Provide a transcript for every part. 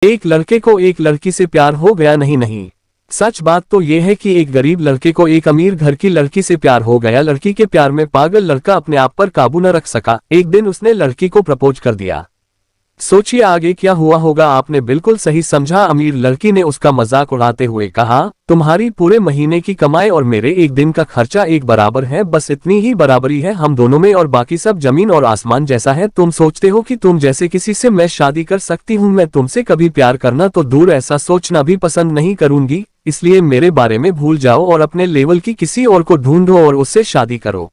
एक लड़के को एक लड़की से प्यार हो गया। नहीं, सच बात तो यह है कि एक गरीब लड़के को एक अमीर घर की लड़की से प्यार हो गया। लड़की के प्यार में पागल लड़का अपने आप पर काबू न रख सका। एक दिन उसने लड़की को प्रपोज कर दिया। सोचिए आगे क्या हुआ होगा। आपने बिल्कुल सही समझा। अमीर लड़की ने उसका मजाक उड़ाते हुए कहा, तुम्हारी पूरे महीने की कमाई और मेरे एक दिन का खर्चा एक बराबर है। बस इतनी ही बराबरी है हम दोनों में और बाकी सब जमीन और आसमान जैसा है। तुम सोचते हो कि तुम जैसे किसी से मैं शादी कर सकती हूँ। मैं तुमसे कभी प्यार करना तो दूर ऐसा सोचना भी पसंद नहीं करूंगी। इसलिए मेरे बारे में भूल जाओ और अपने लेवल की किसी और को ढूंढो और उससे शादी करो।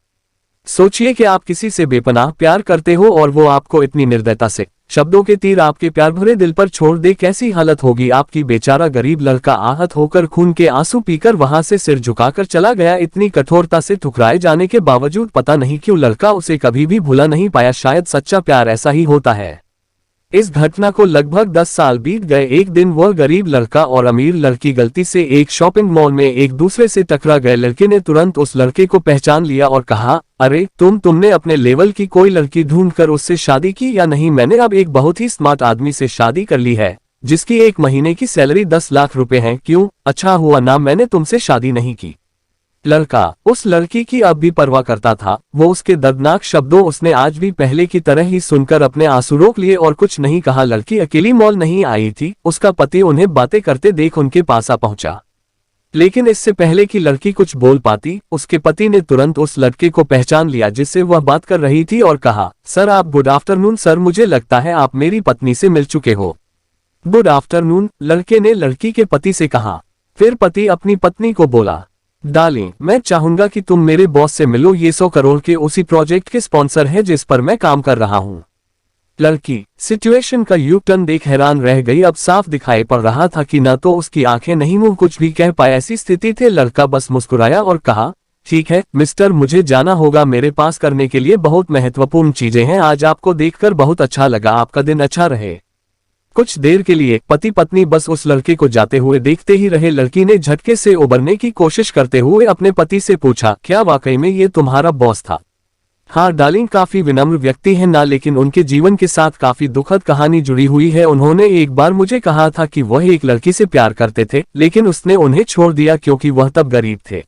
सोचिए कि आप किसी से बेपनाह प्यार करते हो और वो आपको इतनी निर्दयता से शब्दों के तीर आपके प्यार भरे दिल पर छोड़ दे। कैसी हालत होगी आपकी। बेचारा गरीब लड़का आहत होकर खून के आंसू पीकर वहां से सिर झुकाकर चला गया। इतनी कठोरता से ठुकराए जाने के बावजूद पता नहीं क्यों लड़का उसे कभी भी भुला नहीं पाया। शायद सच्चा प्यार ऐसा ही होता है। इस घटना को लगभग 10 साल बीत गए। एक दिन वह गरीब लड़का और अमीर लड़की गलती से एक शॉपिंग मॉल में एक दूसरे से टकरा गए। लड़के ने तुरंत उस लड़के को पहचान लिया और कहा, अरे तुमने अपने लेवल की कोई लड़की ढूंढकर उससे शादी की या नहीं। मैंने अब एक बहुत ही स्मार्ट आदमी से शादी कर ली है जिसकी एक महीने की सैलरी 10 लाख रुपए है। क्यों, अच्छा हुआ ना मैंने तुमसे शादी नहीं की। लड़का उस लड़की की अब भी परवाह करता था। वो उसके दर्दनाक शब्दों उसने आज भी पहले की तरह ही सुनकर अपने आंसू रोक लिए और कुछ नहीं कहा। लड़की अकेली मॉल नहीं आई थी। उसका पति उन्हें बातें करते देख उनके पास आ पहुंचा। लेकिन इससे पहले कि लड़की कुछ बोल पाती, उसके पति ने तुरंत उस लड़के को पहचान लिया जिससे वह बात कर रही थी और कहा, सर आप गुड आफ्टरनून। सर मुझे लगता है आप मेरी पत्नी से मिल चुके हो। गुड आफ्टरनून, लड़के ने लड़की के पति से कहा। फिर पति अपनी पत्नी को बोला, डार्लिंग मैं चाहूंगा कि तुम मेरे बॉस से मिलो। ये 100 करोड़ के उसी प्रोजेक्ट के स्पॉन्सर है जिस पर मैं काम कर रहा हूँ। लड़की सिचुएशन का यू टर्न देख हैरान रह गई। अब साफ दिखाई पड़ रहा था कि न तो उसकी आंखें नहीं मुंह कुछ भी कह पाए ऐसी स्थिति थी। लड़का बस मुस्कुराया और कहा, ठीक है मिस्टर मुझे जाना होगा। मेरे पास करने के लिए बहुत महत्वपूर्ण चीजें हैं। आज आपको देखकर बहुत अच्छा लगा। आपका दिन अच्छा रहे। कुछ देर के लिए पति पत्नी बस उस लड़के को जाते हुए देखते ही रहे। लड़की ने झटके से उबरने की कोशिश करते हुए अपने पति से पूछा, क्या वाकई में ये तुम्हारा बॉस था। हाँ डार्लिंग, काफी विनम्र व्यक्ति है ना, लेकिन उनके जीवन के साथ काफी दुखद कहानी जुड़ी हुई है। उन्होंने एक बार मुझे कहा था कि वह एक लड़की से प्यार करते थे लेकिन उसने उन्हें छोड़ दिया क्योंकि वह तब गरीब थे।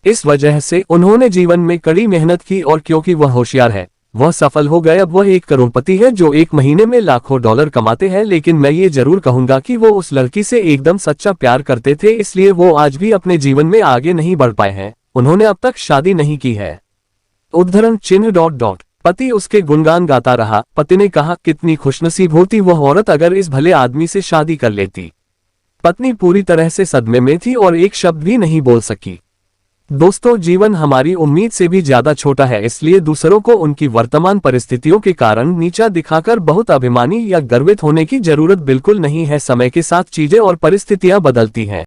इस वजह से उन्होंने जीवन में कड़ी मेहनत की और क्योंकि वह होशियार है वह सफल हो गए। अब वह एक करोड़पति है जो एक महीने में लाखों डॉलर कमाते हैं। लेकिन मैं ये जरूर कहूंगा कि वो उस लड़की से एकदम सच्चा प्यार करते थे, इसलिए वो आज भी अपने जीवन में आगे नहीं बढ़ पाए हैं। उन्होंने अब तक शादी नहीं की है। उद्धरण चिन्ह ... पति उसके गुणगान गाता रहा। पति ने कहा, कितनी खुशनसीब होती वह औरत अगर इस भले आदमी से शादी कर लेती। पत्नी पूरी तरह से सदमे में थी और एक शब्द भी नहीं बोल सकी। दोस्तों, जीवन हमारी उम्मीद से भी ज्यादा छोटा है, इसलिए दूसरों को उनकी वर्तमान परिस्थितियों के कारण नीचा दिखाकर बहुत अभिमानी या गर्वित होने की जरूरत बिल्कुल नहीं है। समय के साथ चीजें और परिस्थितियां बदलती हैं।